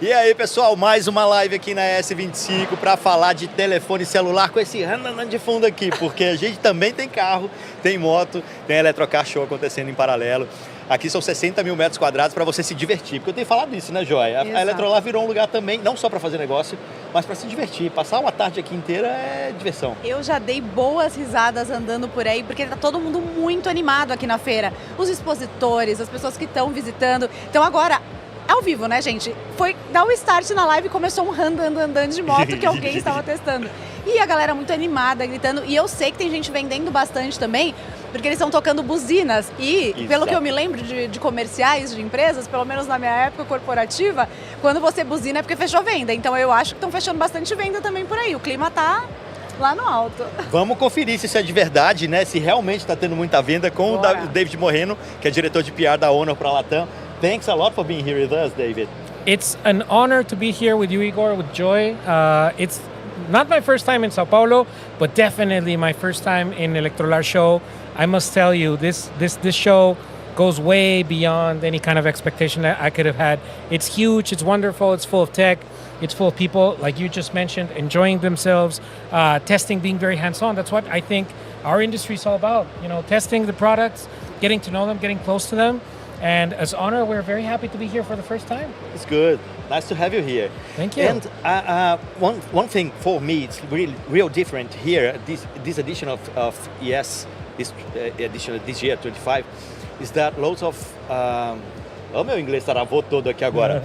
E aí, pessoal, mais uma live aqui na ES25 para falar de telefone celular com esse rananã de fundo aqui, porque a gente também tem carro, tem moto, tem Eletrocar Show acontecendo em paralelo. Aqui são 60 mil metros quadrados para você se divertir, porque eu tenho falado isso, né, Joia? A Eletrolar virou um lugar também, não só para fazer negócio, mas para se divertir. Passar uma tarde aqui inteira é diversão. Eu já dei boas risadas andando por aí, porque tá todo mundo muito animado aqui na feira. Os expositores, as pessoas que estão visitando. Então agora, ao vivo, né, gente? Foi dar o start na live e começou um andando de moto que alguém estava testando. E a galera muito animada, gritando. E eu sei que tem gente vendendo bastante também, porque eles estão tocando buzinas. E, pelo que eu me lembro de comerciais, de empresas, pelo menos na minha época corporativa, quando você buzina é porque fechou venda. Então eu acho que estão fechando bastante venda também por aí. O clima tá lá no alto. Vamos conferir se isso é de verdade, né? Se realmente está tendo muita venda com o David Moreno, que é diretor de PR da Honor para a Latam. Thanks a lot for being here with us, David. It's an honor to be here with you, Igor, with Joy. It's not my first time in Sao Paulo, but definitely my first time in Electrolar Show. I must tell you, this show goes way beyond any kind of expectation that I could have had. It's huge, it's wonderful, it's full of tech, it's full of people, like you just mentioned, enjoying themselves, testing, being very hands-on. That's what I think our industry is all about. You know, testing the products, getting to know them, getting close to them. And as Honor, we're very happy to be here for the first time. It's good. Nice to have you here. Thank you. And one thing for me, it's really real different here. This edition of ES, this edition this year 25, is that loads of meu inglês travou todo aqui agora.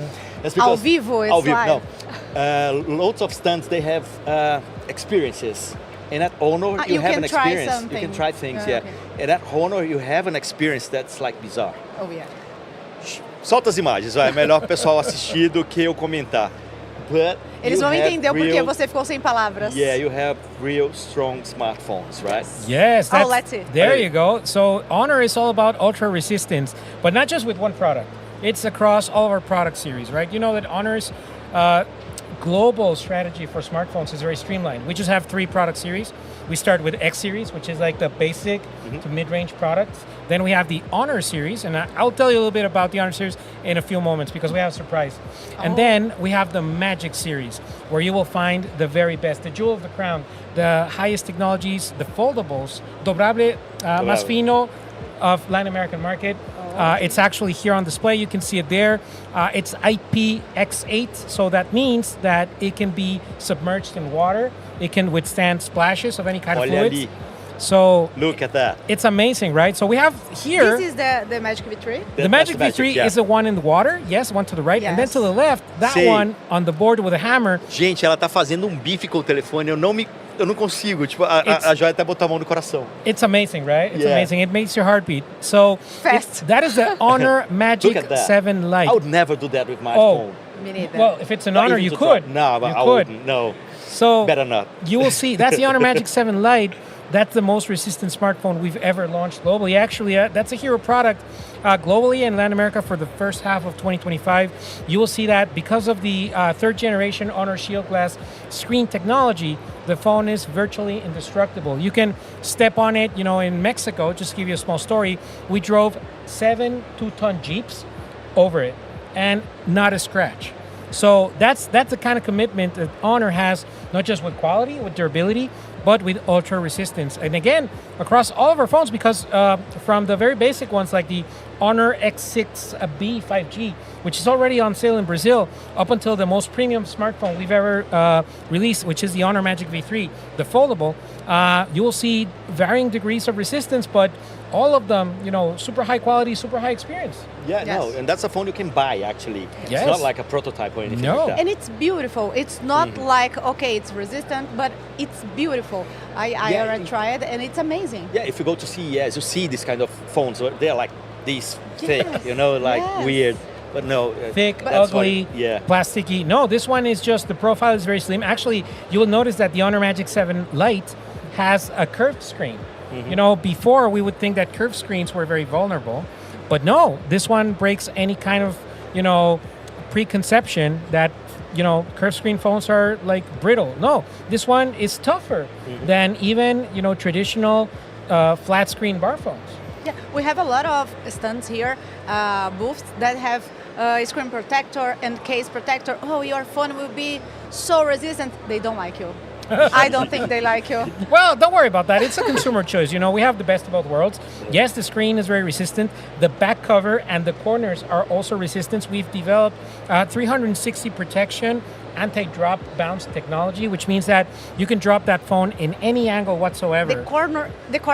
Ao vivo, ao vivo, não. Loads of stands they have experiences. And at Honor, you have an experience. Something. You can try things, yeah. Okay. And at Honor, you have an experience that's like bizarre. Oh, yeah. Solta as imagens, vai. É melhor o pessoal assistir do que eu comentar. But eles vão entender o porquê você ficou sem palavras. Yeah, you have real strong smartphones, right? Yes. Let's see. There you go. So Honor is all about ultra resistance, but not just with one product. It's across all of our product series, right? You know that Honor's global strategy for smartphones is very streamlined. We just have 3 product series. We start with X series, which is like the basic to mid-range products. Then we have the Honor series, and I'll tell you a little bit about the Honor series in a few moments because we have a surprise. And then we have the Magic series, where you will find the very best, the jewel of the crown, the highest technologies, the foldables, doblable más fino of Latin American market. It's actually here on display. You can see it there. It's IPX8, so that means that it can be submerged in water. It can withstand splashes of any kind of fluids. So look at that. It's amazing, right? So we have here. This is the Magic V3? The Magic V3 is the one in the water. Yes, one to the right. Yes. And then to the left, that one on the board with a hammer. Gente, ela tá fazendo bife com o telefone. Eu não consigo. Tipo, a Joia até botou a mão no coração. It's amazing, right? It's amazing. It makes your heart beat. So that is the Honor Magic 7 Lite. I would never do that with my phone. Me neither. Well, if it's an Honor, you could. No, but I wouldn't. No. So better not. You will see. That's the Honor Magic 7 Lite. That's the most resistant smartphone we've ever launched globally. Actually, that's a hero product globally in Latin America for the first half of 2025. You will see that because of the third generation Honor Shield Glass screen technology, the phone is virtually indestructible. You can step on it. You know, in Mexico, just to give you a small story, we drove 7 2-ton Jeeps over it and not a scratch. So that's the kind of commitment that Honor has, not just with quality, with durability, but with ultra resistance. And again, across all of our phones, because from the very basic ones like the Honor X6B 5G, which is already on sale in Brazil, up until the most premium smartphone we've ever released, which is the Honor Magic V3, the foldable, you will see varying degrees of resistance, but all of them, you know, super high quality, super high experience. Yeah, no, and that's a phone you can buy, actually. Yes. It's not like a prototype or anything like that. And it's beautiful. It's not like, okay, it's resistant, but it's beautiful. I already tried, and it's amazing. Yeah, if you go to CES, you see this kind of phones. They're like this thick, you know, like weird. But no. Thick, ugly, plasticky. No, this one is just, the profile is very slim. Actually, you will notice that the Honor Magic 7 Lite has a curved screen. You know, before we would think that curved screens were very vulnerable, but no, this one breaks any kind of, you know, preconception that, you know, curved screen phones are like brittle. No, this one is tougher than even, you know, traditional flat screen bar phones. Yeah, we have a lot of stands here, booths that have screen protector and case protector. Oh, your phone will be so resistant. They don't like you. I don't think they like you. Well, don't worry about that. It's a consumer choice. You know, we have the best of both worlds. Yes, the screen is very resistant. The back cover and the corners are also resistant. We've developed 360 protection, anti-drop bounce technology, which means that you can drop that phone in any angle whatsoever. The corner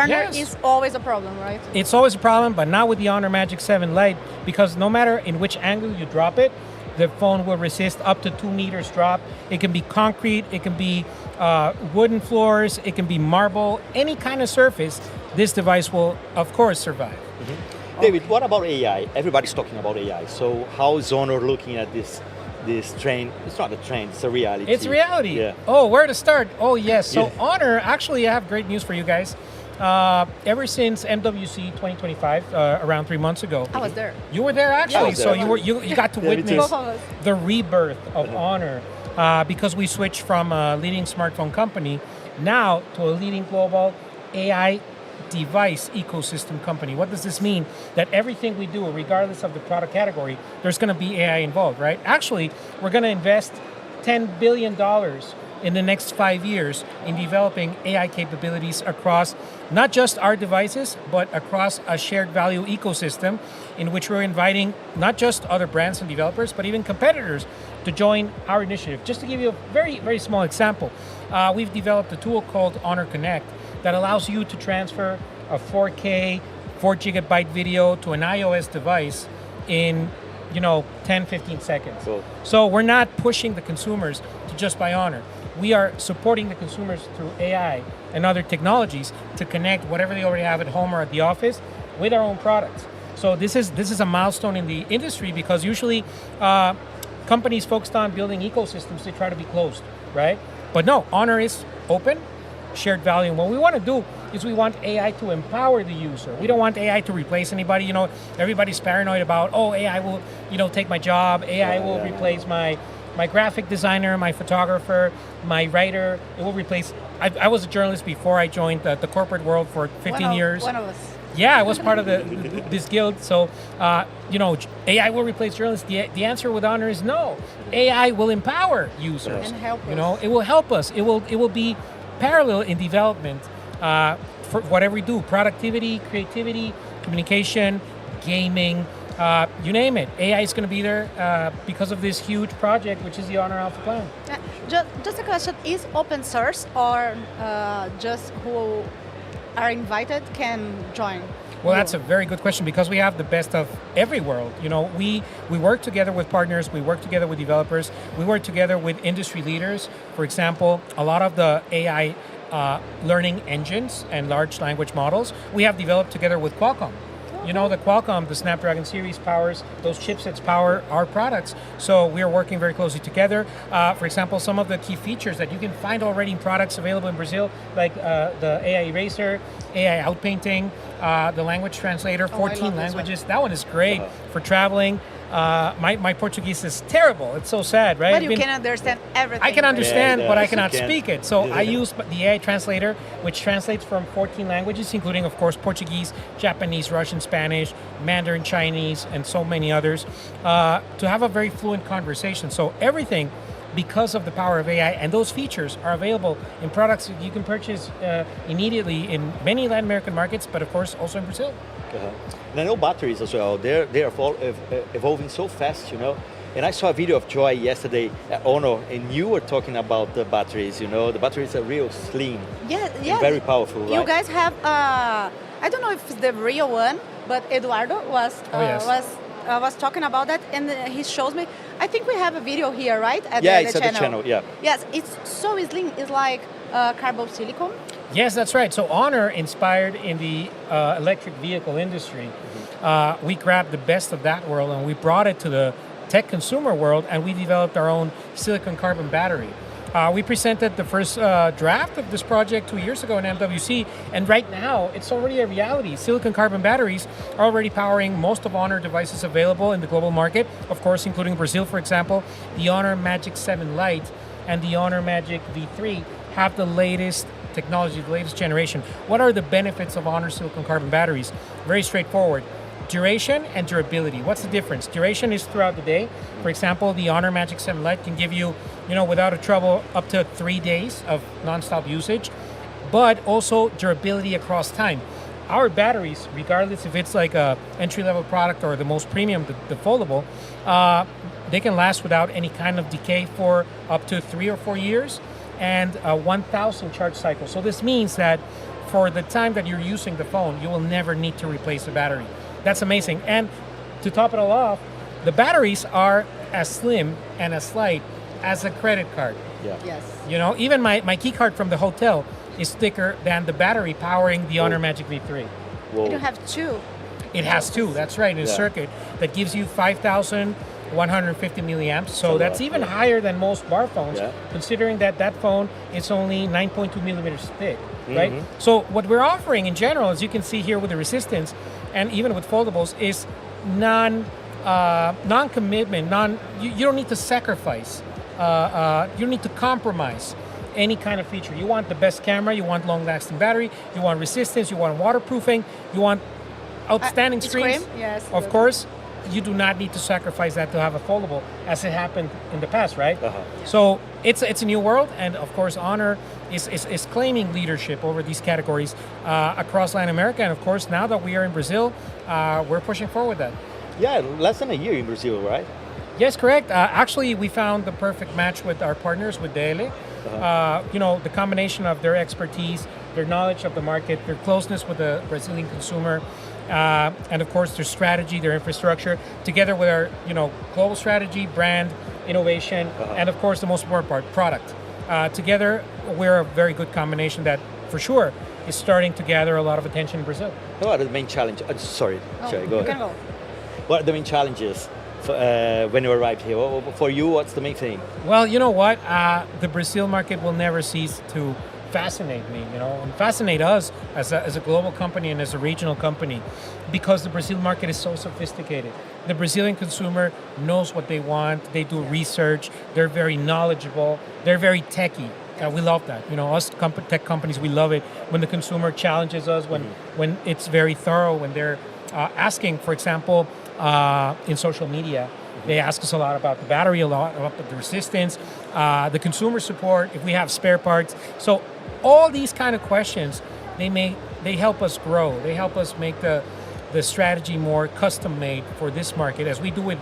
Yes. is always a problem, right? It's always a problem, but not with the Honor Magic 7 Lite, because no matter in which angle you drop it, the phone will resist up to 2 meters drop. It can be concrete, it can be wooden floors, it can be marble, any kind of surface. This device will, of course, survive. David, what about AI? Everybody's talking about AI. So how is Honor looking at this trend? It's not a trend, it's a reality. It's reality. Yeah. Oh, where to start? Oh, yes. So Yeah. Honor, actually, I have great news for you guys. Ever since MWC 2025, around 3 months ago. I was there. You were there actually, was so there. you got to Yeah, me witness too. Both of us. the rebirth of Honor, because we switched from a leading smartphone company now to a leading global AI device ecosystem company. What does this mean? That everything we do, regardless of the product category, there's going to be AI involved, right? Actually, we're going to invest $10 billion in the next 5 years in developing AI capabilities across not just our devices, but across a shared value ecosystem in which we're inviting not just other brands and developers, but even competitors to join our initiative. Just to give you a very, very small example, we've developed a tool called Honor Connect that allows you to transfer a 4K, 4 gigabyte video to an iOS device in 10, 15 seconds. Cool. So we're not pushing the consumers to just buy Honor. We are supporting the consumers through AI and other technologies to connect whatever they already have at home or at the office with our own products. So this is a milestone in the industry, because usually companies focused on building ecosystems, they try to be closed, right? But no, Honor is open, shared value. And what we want to do is we want AI to empower the user. We don't want AI to replace anybody. Everybody's paranoid about, AI will, take my job. AI will replace my graphic designer, my photographer, my writer. It will replace. I was a journalist before I joined the corporate world for 15 years. One of us. Yeah, I was part of this guild. So, AI will replace journalists. The answer with Honor is no. AI will empower users. And help us. It will help us. It will be parallel in development for whatever we do: productivity, creativity, communication, gaming. You name it. AI is going to be there because of this huge project, which is the Honor Alpha Plan. Just a question: is open source or just who are invited can join? Well, that's a very good question, because we have the best of every world. We work together with partners, we work together with developers, we work together with industry leaders. For example, a lot of the AI learning engines and large language models we have developed together with Qualcomm. The Qualcomm, the Snapdragon series powers, those chipsets power our products. So we are working very closely together. For example, some of the key features that you can find already in products available in Brazil, like the AI eraser, AI outpainting, the language translator, 14 languages. That one is great for traveling. My Portuguese is terrible. It's so sad, right? But you can understand everything. I can understand, Yeah, but I yes, you cannot can. speak it. So I use the AI translator, which translates from 14 languages, including, of course, Portuguese, Japanese, Russian, Spanish, Mandarin, Chinese, and so many others, to have a very fluent conversation. So everything, because of the power of AI, and those features are available in products that you can purchase immediately in many Latin American markets, but of course also in Brazil. And I know batteries as well. They're evolving so fast, And I saw a video of Joy yesterday at Honor, and you were talking about the batteries. The batteries are real slim. Yeah. And very powerful. You right? guys have I don't know if it's the real one, but Eduardo was talking about that, and he shows me. I think we have a video here, right? At it's the at the channel. Yeah. Yes, it's so slim. It's like carbon silicon. Yes, that's right. So Honor, inspired in the electric vehicle industry, we grabbed the best of that world and we brought it to the tech consumer world, and we developed our own silicon carbon battery. We presented the first draft of this project 2 years ago in MWC, and right now it's already a reality. Silicon carbon batteries are already powering most of Honor devices available in the global market, of course, including Brazil, for example. The Honor Magic 7 Lite and the Honor Magic V3 have the latest technology, the latest generation. What are the benefits of Honor silicon carbon batteries? Very straightforward. duration and durability. What's the difference? Duration is throughout the day. For example, the Honor Magic 7 Lite can give you, without a trouble, up to 3 days of nonstop usage, but also durability across time. Our batteries, regardless if it's like a entry-level product or the most premium, the foldable, they can last without any kind of decay for up to 3 or 4 years and 1,000 charge cycles. So this means that for the time that you're using the phone, you will never need to replace the battery. That's amazing. And to top it all off, the batteries are as slim and as light as a credit card. Yeah. Yes. Even my key card from the hotel is thicker than the battery powering the Honor Magic V3. Whoa. You don't have two. It has two, that's right, in a circuit that gives you 5,150 milliamps. So that's even higher than most bar phones, considering that phone is only 9.2 millimeters thick, right? So what we're offering in general, as you can see here with the Resistance, and even with foldables, is non-commitment. You don't need to sacrifice. You don't need to compromise any kind of feature. You want the best camera, you want long-lasting battery, you want resistance, you want waterproofing, you want outstanding screens. Yes. Of course, you do not need to sacrifice that to have a foldable, as it happened in the past, right? So it's a new world, and of course, Honor is claiming leadership over these categories across Latin America, and of course, now that we are in Brazil, we're pushing forward that. Yeah, less than a year in Brazil, right? Yes, correct. Actually, we found the perfect match with our partners, with DL. The combination of their expertise, their knowledge of the market, their closeness with the Brazilian consumer, and of course their strategy, their infrastructure, together with our global strategy, brand, innovation, and of course the most important part, product. Together, we're a very good combination that, for sure, is starting to gather a lot of attention in Brazil. What are the main challenges? Sorry, go ahead. Go. What are the main challenges when you arrived here? For you, what's the main thing? Well, you know what? The Brazil market will never cease to fascinate me, and fascinate us as a global company and as a regional company, because the Brazil market is so sophisticated. The Brazilian consumer knows what they want. They do research. They're very knowledgeable. They're very techy. We love that. Us tech companies, we love it when the consumer challenges us, when it's very thorough, when they're asking, for example, in social media, they ask us a lot about the battery, a lot about the resistance, the consumer support, if we have spare parts. So all these kind of questions, they help us grow. They help us make the strategy more custom made for this market, as we do it,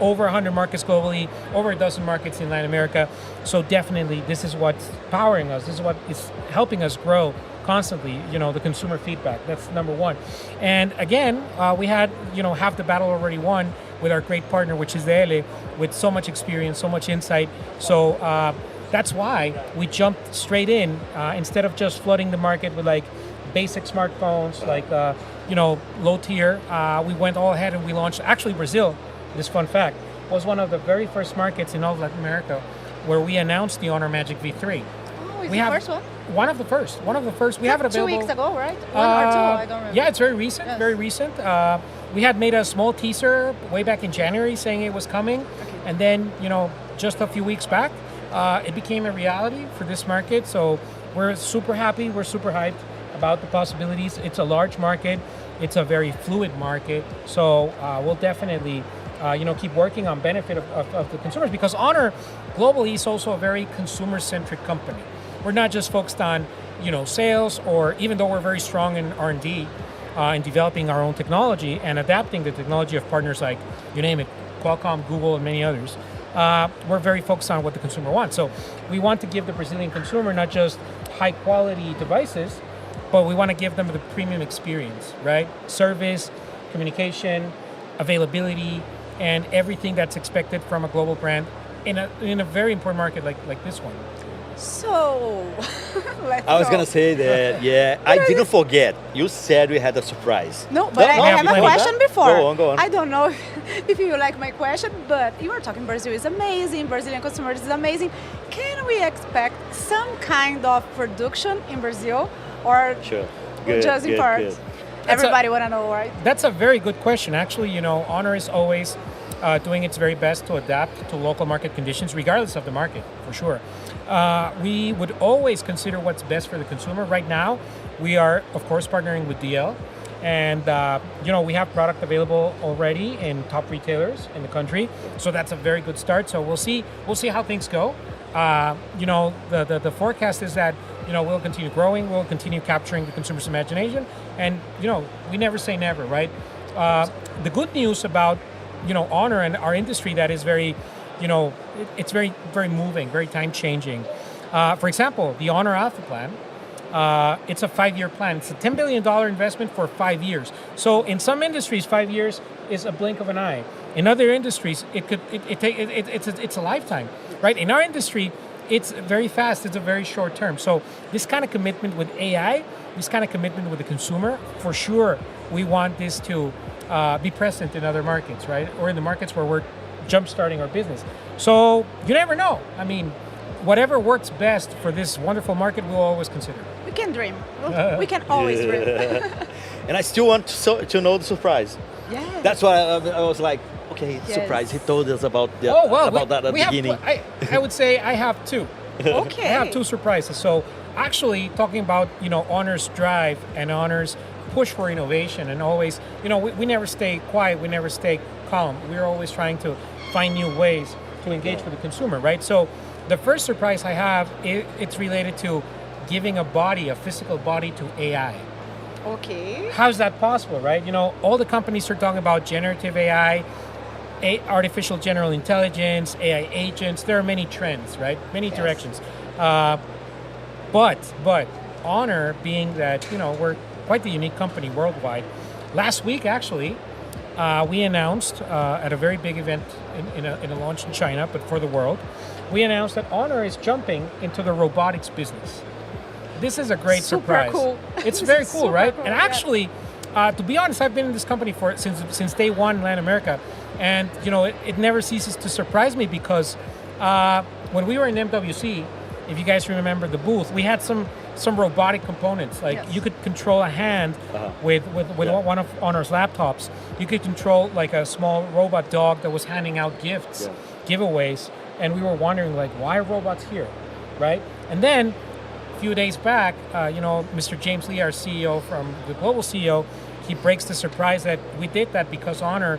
over 100 markets globally, over a dozen markets in Latin America. So definitely, this is what's powering us. This is what is helping us grow constantly, the consumer feedback. That's number one. And again, we had, half the battle already won with our great partner, which is DL, with so much experience, so much insight. So that's why we jumped straight in, instead of just flooding the market with like basic smartphones, like, low tier. We went all ahead and we launched, actually Brazil, this fun fact, was one of the very first markets in all of Latin America where we announced the Honor Magic V3. Oh, is the first one? One of the first. We have it available 2 weeks ago, right? 1 or 2, I don't remember. Yeah, it's very recent, very recent. We had made a small teaser way back in January saying it was coming. And then, just a few weeks back, it became a reality for this market. So we're super happy, we're super hyped about the possibilities. It's a large market. It's a very fluid market. So we'll definitely keep working on benefit of the consumers, because Honor globally is also a very consumer-centric company. We're not just focused on, sales, or even though we're very strong in R&D, in developing our own technology and adapting the technology of partners like, you name it, Qualcomm, Google, and many others, we're very focused on what the consumer wants. So we want to give the Brazilian consumer not just high-quality devices, but we want to give them the premium experience, right? Service, communication, availability, and everything that's expected from a global brand in a very important market like this one. So, I was going to say that, yeah. I didn't forget. You said we had a surprise. No, but I have a question before. Go on. I don't know if you like my question, but you were talking Brazil is amazing, Brazilian consumers is amazing. Can we expect some kind of production in Brazil, or sure. just in parts? Everybody want to know, right? That's a very good question. Actually, Honor is always doing its very best to adapt to local market conditions, regardless of the market, for sure. We would always consider what's best for the consumer. Right now, we are, of course, partnering with DL, And we have product available already in top retailers in the country, so that's a very good start. So we'll see how things go. The forecast is that we'll continue growing, we'll continue capturing the consumer's imagination, and we never say never, right? The good news about Honor and our industry that is very, it's very very moving, very time changing. For example, the Honor Alpha Plan. It's a 5-year plan. It's a $10 billion investment for 5 years. So in some industries, 5 years is a blink of an eye. In other industries, it's a lifetime, right? In our industry, it's very fast. It's a very short term. So this kind of commitment with AI, this kind of commitment with the consumer, for sure, we want this to be present in other markets, right? Or in the markets where we're jump-starting our business. So you never know. I mean, whatever works best for this wonderful market, we'll always consider. We can dream. We can always dream. And I still want to know the surprise. Yeah. That's why I was like, okay, Yes. surprise. He told us about that at the beginning. I would say I have two. Okay. I have two surprises. So actually talking about, Honor's drive and Honor's push for innovation and always, we never stay quiet, we never stay calm. We're always trying to find new ways to engage with the consumer, right? So the first surprise I have, it's related to giving a physical body to AI. Okay. How's that possible, right? All the companies are talking about generative AI, artificial general intelligence, AI agents. There are many trends, right? Many directions. But Honor, being that, we're quite the unique company worldwide, last week actually, we announced at a very big event in a launch in China, but for the world, we announced that Honor is jumping into the robotics business. This is a great surprise. Cool. It's very cool, right? Cool, and actually, to be honest, I've been in this company since day one in Latin America, and it never ceases to surprise me because when we were in MWC, if you guys remember the booth, we had some robotic components. Like you could control a hand with one of Honor's laptops. You could control like a small robot dog that was handing out gifts, giveaways, and we were wondering like, why are robots here, right? And then a few days back, Mr. James Lee, our CEO from the global CEO, he breaks the surprise that we did that because Honor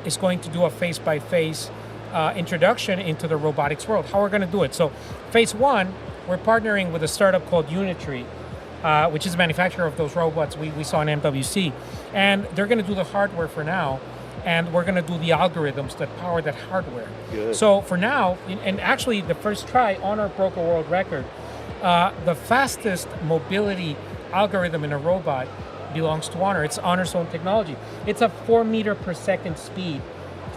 is going to do a face-by-face introduction into the robotics world. How we're going to do it. So phase one, we're partnering with a startup called Unitree, which is a manufacturer of those robots we saw in MWC. And they're going to do the hardware for now, and we're going to do the algorithms that power that hardware. Good. So for now, and actually the first try, Honor broke a world record. The fastest mobility algorithm in a robot belongs to Honor. It's Honor's own technology. It's a 4 meter per second speed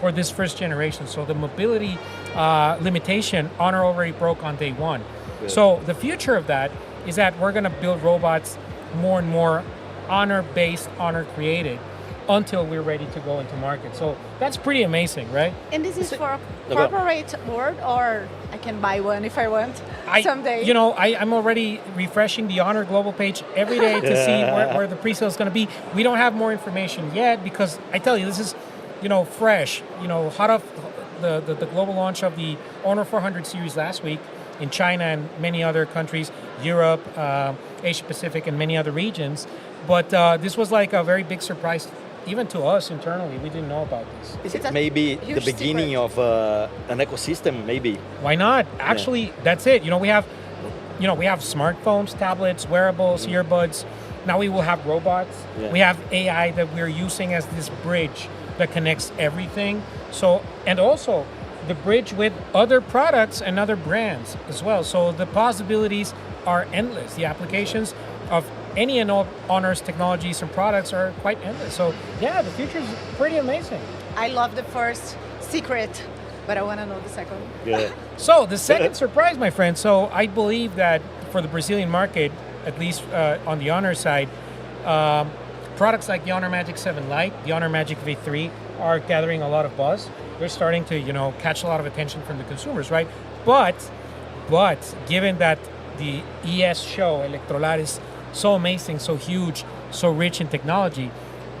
for this first generation. So the mobility limitation, Honor already broke on day one. Good. So the future of that is that we're going to build robots more and more Honor-based, Honor-created, until we're ready to go into market. So that's pretty amazing, right? And this is for a corporate world, or I can buy one if I want someday? I'm already refreshing the Honor global page every day to see where the pre-sale is going to be. We don't have more information yet because I tell you, this is, fresh, hot off the global launch of the Honor 400 series last week in China and many other countries, Europe, Asia Pacific, and many other regions. But this was like a very big surprise even to us internally. We didn't know about this. Is it maybe the beginning of an ecosystem, maybe? Why not? Actually, that's it. We have smartphones, tablets, wearables, earbuds. Now we will have robots. We have AI that we're using as this bridge that connects everything. So, and also the bridge with other products and other brands as well. So the possibilities are endless. The applications of any and all Honor's technologies and products are quite endless. So yeah, the future is pretty amazing. I love the first secret, but I want to know the second. Yeah. So the second surprise, my friend. So I believe that for the Brazilian market, at least on the Honor side, products like the Honor Magic 7 Lite, the Honor Magic V3 are gathering a lot of buzz. They're starting to, catch a lot of attention from the consumers, right? But given that the ES show, Electrolar, is so amazing, so huge, so rich in technology,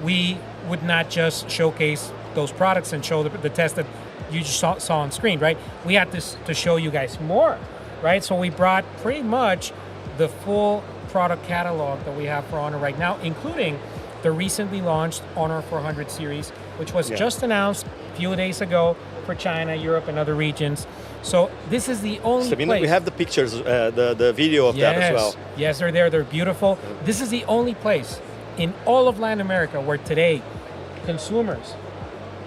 we would not just showcase those products and show the test that you just saw on screen, right? We had to show you guys more, right? So we brought pretty much the full product catalog that we have for Honor right now, including the recently launched Honor 400 series, which was Yeah. just announced a few days ago for China, Europe, and other regions. So this is the only So, I mean, place. we have the pictures, the video of that as well. Yes, they're there. They're beautiful. This is the only place in all of Latin America where today consumers,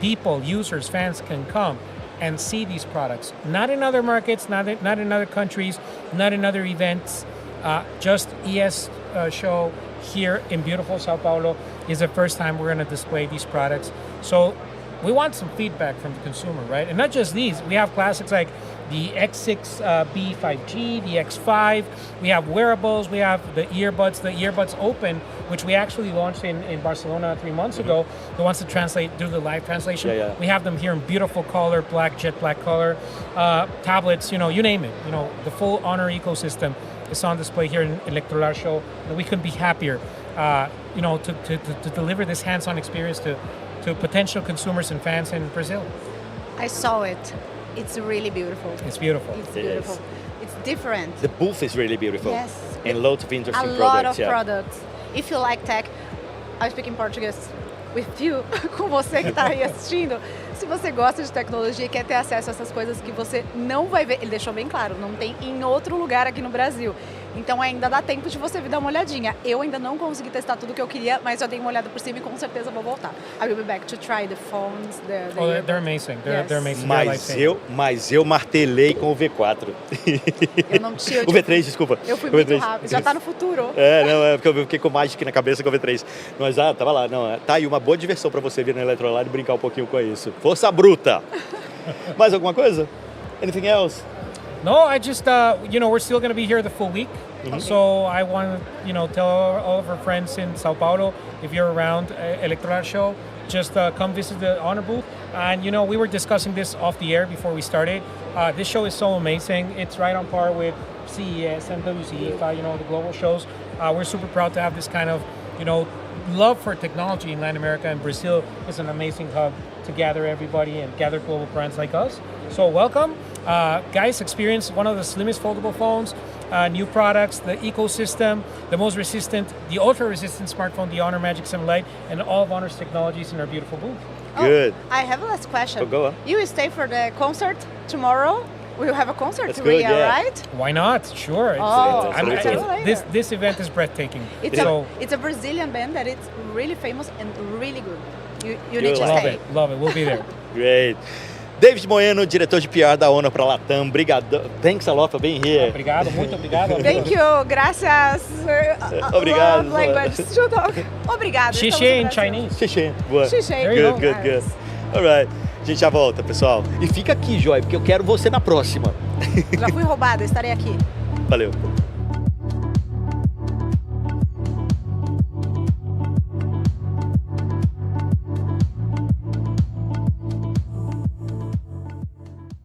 people, users, fans can come and see these products. Not in other markets, not in other countries, not in other events. Just ES show here in beautiful Sao Paulo is the first time we're going to display these products. So we want some feedback from the consumer, right? And not just these. We have classics like the X6B 5G, the X5. We have wearables. We have the earbuds open, which we actually launched in Barcelona 3 months ago. The ones to do the live translation. Yeah. We have them here in beautiful color, jet black color. Tablets, you name it. The full Honor ecosystem is on display here in Electrolar Show. And we couldn't be happier, to deliver this hands-on experience to potential consumers and fans in Brazil. I saw it. It's really beautiful. It's beautiful. It's It beautiful. is. It's different. The booth is really beautiful. Yes. And loads of interesting A products. lot of yeah. products. If you like tech, I speak in Portuguese with you, com você que está aí assistindo. Se você gosta de tecnologia e quer ter acesso a essas coisas que você não vai ver, ele deixou bem claro, não tem em outro lugar aqui no Brasil. Então ainda dá tempo de você vir dar uma olhadinha. Eu ainda não consegui testar tudo que eu queria, mas eu dei uma olhada por cima e com certeza vou voltar. I will be back to try the phones, the They're amazing. Yes. They're amazing. They're Mas eu martelei com o V4. Eu não tinha. O V3, desculpa. Eu fui O muito V3. rápido. Já tá no futuro. É porque eu fiquei com Magic na cabeça com o V3. Mas tava lá. Não, tá aí uma boa diversão pra você vir na Electrolar e brincar um pouquinho com isso. Força bruta! Mais alguma coisa? Anything else? No, I just, we're still going to be here the full week. So I want to, tell all of our friends in Sao Paulo, if you're around Electrolar Show, just come visit the Honor booth. And, we were discussing this off the air before we started. This show is so amazing. It's right on par with CES and WCE, the global shows. We're super proud to have this kind of, love for technology in Latin America, and Brazil is an amazing hub to gather everybody and gather global brands like us. So welcome. Guys, experience one of the slimmest foldable phones, new products, the ecosystem, the most resistant, the ultra-resistant smartphone, the Honor Magic 7 Lite, and all of Honor's technologies in our beautiful booth. Good. I have a last question. Oh, go on. You will stay for the concert tomorrow? We will have a concert, That's good, yeah. right? Why not? Sure. This event is breathtaking. It's a Brazilian band that it's really famous and really good. You need to Love stay. it. Love it. We'll be there. Great. David Moeno, diretor de PR da Honor para Latam. Obrigado. Thanks a lot for being here. Obrigado, muito obrigado. Thank you. Gracias. Obrigado. Love language to talk. Obrigado. Xixi in Chinese. Xixi. Boa. Xixi. There you go. Good. Alright. A gente já volta, pessoal. E fica aqui, Joy, porque eu quero você na próxima. Já fui roubada, estarei aqui. Valeu.